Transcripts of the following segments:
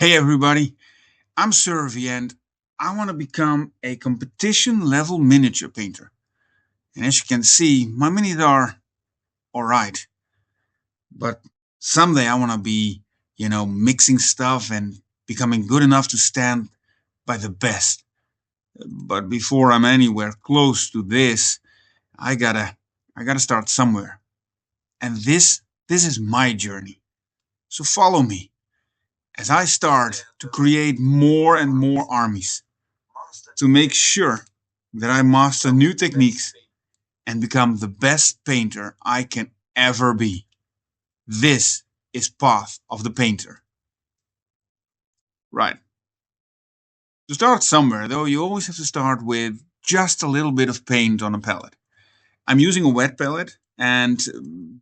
Hey everybody, I'm Survey and I want to become a competition level miniature painter. And as you can see, my minis are alright, but someday I want to be, mixing stuff and becoming good enough to stand by the best. But before I'm anywhere close to this, I gotta I gotta start somewhere. And this is my journey. So follow me as I start to create more and more armies, to make sure that I master new techniques and become the best painter I can ever be. This is Path of the Painter. Right. To start somewhere, though, you always have to start with just a little bit of paint on a palette. I'm using a wet palette, and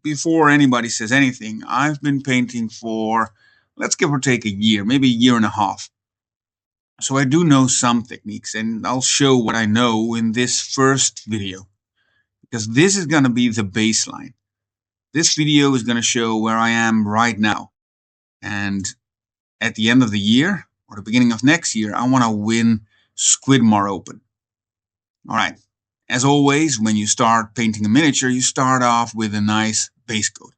before anybody says anything, I've been painting for, let's give or take a year, maybe a year and a half. So I do know some techniques, and I'll show what I know in this first video, because this is going to be the baseline. This video is going to show where I am right now. And at the end of the year, or the beginning of next year, I want to win Squidmar Open. All right. As always, when you start painting a miniature, you start off with a nice base coat.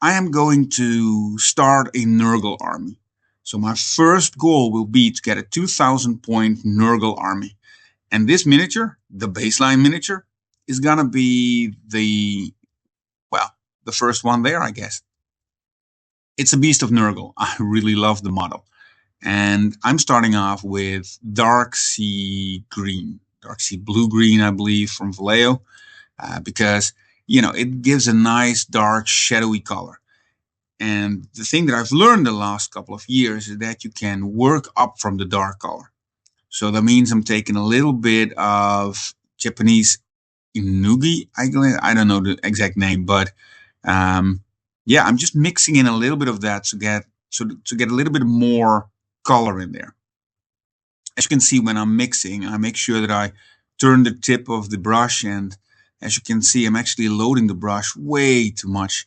I am going to start a Nurgle army. So my first goal will be to get a 2000 point Nurgle army. And this miniature, the baseline miniature, is going to be the first one there, I guess. It's a Beast of Nurgle. I really love the model. And I'm starting off with Dark Sea Green, Dark Sea Blue Green, I believe, from Vallejo, because, it gives a nice, dark, shadowy color. And the thing that I've learned the last couple of years is that you can work up from the dark color. So that means I'm taking a little bit of Japanese Inugi. I don't know the exact name, but I'm just mixing in a little bit of that to get a little bit more color in there. As you can see, when I'm mixing, I make sure that I turn the tip of the brush, and as you can see, I'm actually loading the brush way too much.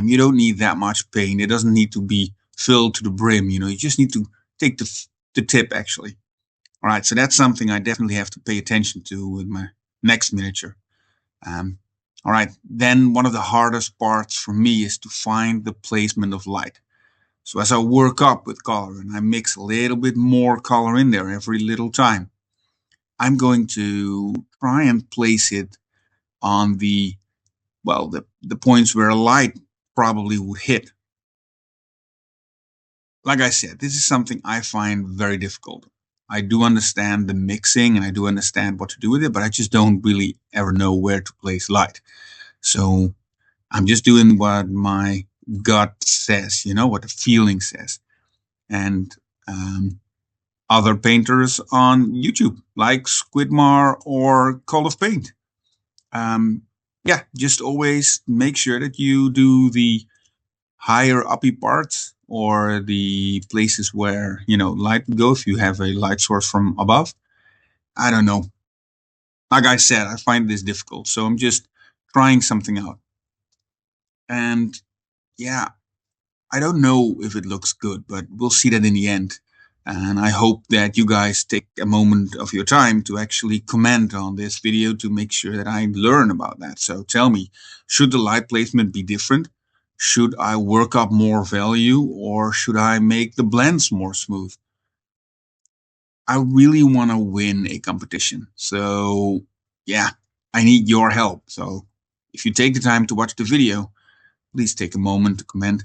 You don't need that much paint. It doesn't need to be filled to the brim. You just need to take the tip actually. All right, so that's something I definitely have to pay attention to with my next miniature. All right, then one of the hardest parts for me is to find the placement of light. So as I work up with color and I mix a little bit more color in there every little time, I'm going to try and place it on the points where light probably would hit. Like I said, this is something I find very difficult. I do understand the mixing and I do understand what to do with it, but I just don't really ever know where to place light. So I'm just doing what my gut says, what the feeling says. And other painters on YouTube, like Squidmar or Call of Paint. Just always make sure that you do the higher uppy parts or the places where, light would go if you have a light source from above. I don't know. Like I said, I find this difficult. So I'm just trying something out. And I don't know if it looks good, but we'll see that in the end. And I hope that you guys take a moment of your time to actually comment on this video to make sure that I learn about that. So tell me, should the light placement be different? Should I work up more value, or should I make the blends more smooth? I really want to win a competition. So I need your help. So if you take the time to watch the video, please take a moment to comment.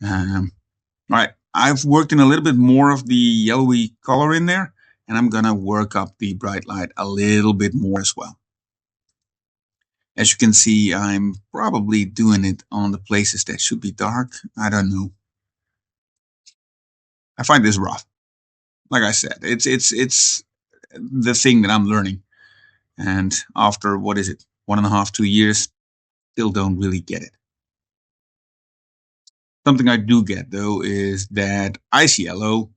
All right, I've worked in a little bit more of the yellowy color in there, and I'm gonna work up the bright light a little bit more as well. As you can see, I'm probably doing it on the places that should be dark. I don't know. I find this rough. Like I said, it's the thing that I'm learning. And after, 1.5, 2 years, still don't really get it. Something I do get, though, is that ice yellow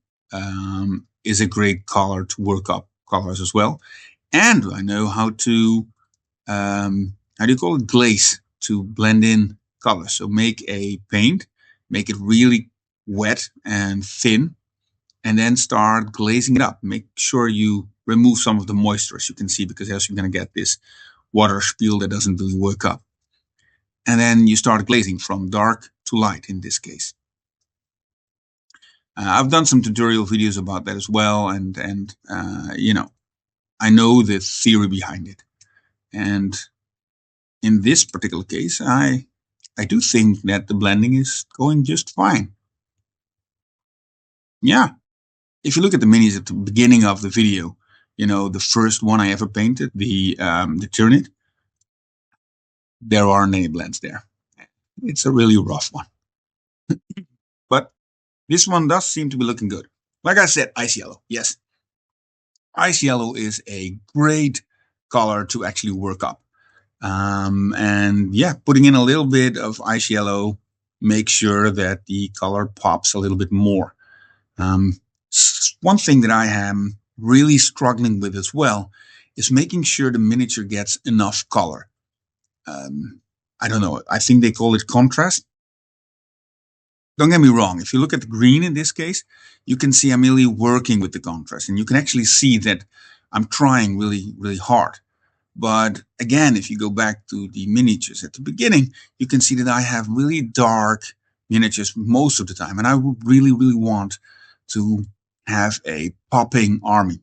is a great color to work up colors as well. And I know how to, how do you call it, glaze, to blend in colors. So make a paint, make it really wet and thin, and then start glazing it up. Make sure you remove some of the moisture, as you can see, because else you're going to get this water spill that doesn't really work up. And then you start glazing from dark to light in this case. I've done some tutorial videos about that as well, and I know the theory behind it. And in this particular case, I do think that the blending is going just fine. Yeah, if you look at the minis at the beginning of the video, the first one I ever painted, the Tyrannid, there aren't any blends there. It's a really rough one. But this one does seem to be looking good. Like I said, ice yellow. Yes. Ice yellow is a great color to actually work up. And yeah, putting in a little bit of ice yellow makes sure that the color pops a little bit more. One thing that I am really struggling with as well is making sure the miniature gets enough color. I don't know. I think they call it contrast. Don't get me wrong. If you look at the green in this case, you can see I'm really working with the contrast, and you can actually see that I'm trying really, really hard. But again, if you go back to the miniatures at the beginning, you can see that I have really dark miniatures most of the time, and I would really, really want to have a popping army.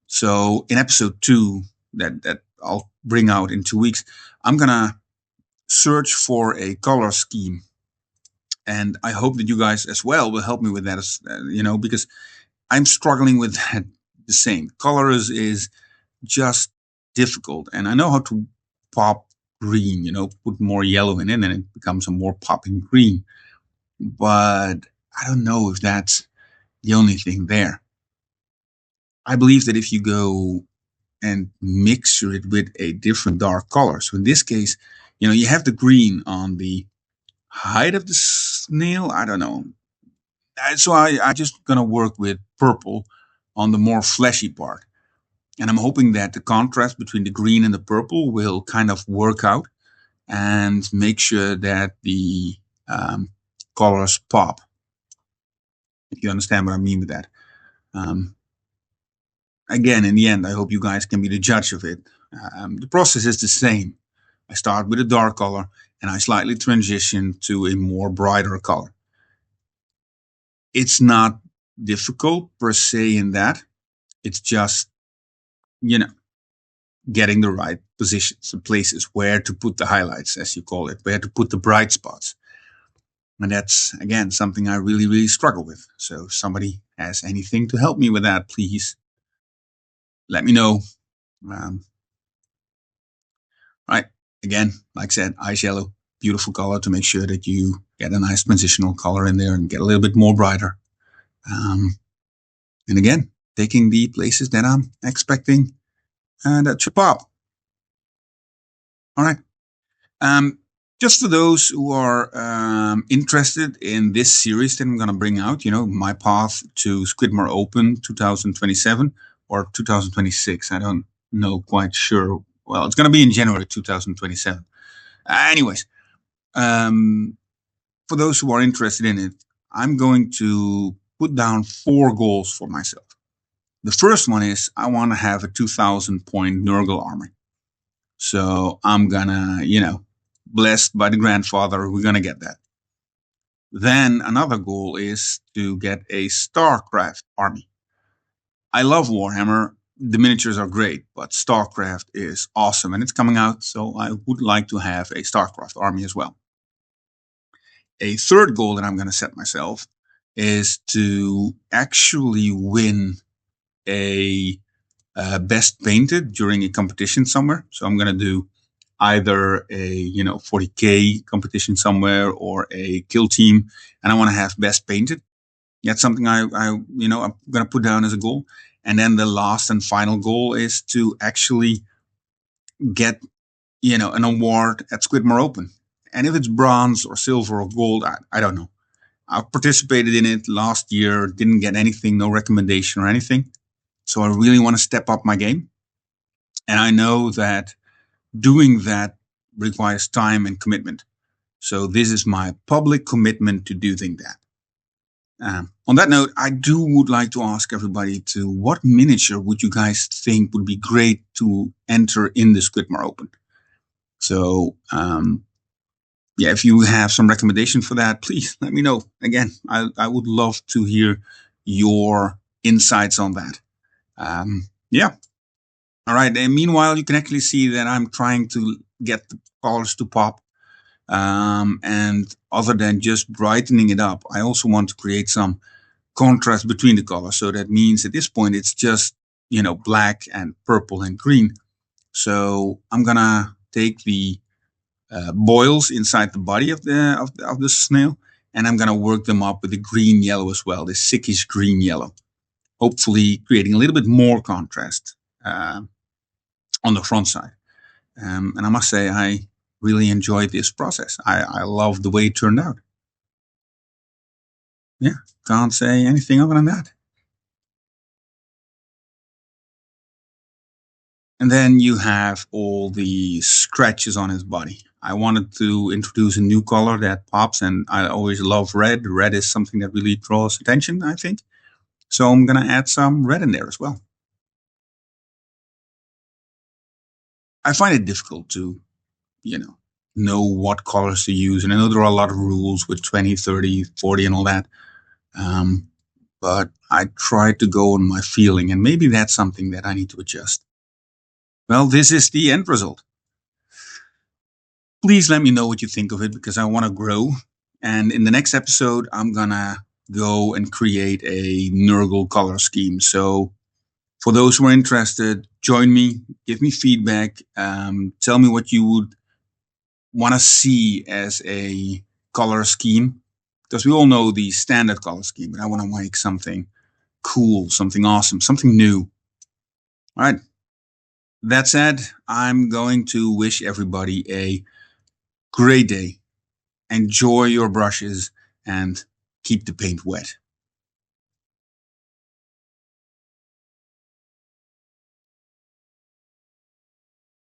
So in episode 2, that I'll bring out in 2 weeks, I'm gonna search for a color scheme, and I hope that you guys as well will help me with that, because I'm struggling with that the same. Colors is just difficult, and I know how to pop green, put more yellow in it, and it becomes a more popping green. But I don't know if that's the only thing there. I believe that if you go and mixture it with a different dark color, so in this case, you have the green on the height of the snail. I don't know. So I just gonna work with purple on the more fleshy part. And I'm hoping that the contrast between the green and the purple will kind of work out and make sure that the colors pop. If you understand what I mean with that. Again, in the end, I hope you guys can be the judge of it. The process is the same. I start with a dark color and I slightly transition to a more brighter color. It's not difficult per se in that. It's just, getting the right positions and places where to put the highlights, as you call it, where to put the bright spots. And that's, again, something I really, really struggle with. So if somebody has anything to help me with that, please let me know. Right. Again, like I said, ice yellow, beautiful color to make sure that you get a nice transitional color in there and get a little bit more brighter. And again, taking the places that I'm expecting that should pop. All right. Just for those who are interested in this series that I'm going to bring out, my path to Squidmar Open 2027 or 2026. I don't know quite sure. Well, it's going to be in January 2027. Anyways, for those who are interested in it, I'm going to put down 4 goals for myself. The first one is I want to have a 2,000 point Nurgle army. So I'm gonna, blessed by the grandfather, we're gonna get that. Then another goal is to get a StarCraft army. I love Warhammer. The miniatures are great, but StarCraft is awesome and it's coming out, so I would like to have a StarCraft army as well. A third goal that I'm going to set myself is to actually win a best painted during a competition somewhere. So I'm going to do either a 40K competition somewhere or a kill team, and I want to have best painted. That's something I'm going to put down as a goal. And then the last and final goal is to actually get an award at Squidmar Open. And if it's bronze or silver or gold, I don't know. I've participated in it last year, didn't get anything, no recommendation or anything. So I really want to step up my game. And I know that doing that requires time and commitment. So this is my public commitment to doing that. On that note, I would like to ask everybody to what miniature would you guys think would be great to enter in the Squidmar Open? So, yeah, if you have some recommendation for that, please let me know. Again, I would love to hear your insights on that. Yeah. All right. And meanwhile, you can actually see that I'm trying to get the colors to pop. And other than just brightening it up, I also want to create some contrast between the colors. So that means at this point, it's just, black and purple and green. So I'm going to take the boils inside the body of the snail, and I'm going to work them up with the green yellow as well, the sickish green yellow, hopefully creating a little bit more contrast on the front side. And I must say, I really enjoyed this process. I love the way it turned out. Yeah, can't say anything other than that. And then you have all the scratches on his body. I wanted to introduce a new color that pops, and I always love red. Red is something that really draws attention, I think. So I'm going to add some red in there as well. I find it difficult to, know what colors to use. And I know there are a lot of rules with 20, 30, 40 and all that. But I try to go on my feeling, and maybe that's something that I need to adjust. Well, this is the end result. Please let me know what you think of it, because I want to grow. And in the next episode, I'm going to go and create a Nurgle color scheme. So for those who are interested, join me, give me feedback, tell me what you would want to see as a color scheme. Because we all know the standard color scheme, but I want to make something cool, something awesome, something new. All right. That said, I'm going to wish everybody a great day. Enjoy your brushes and keep the paint wet.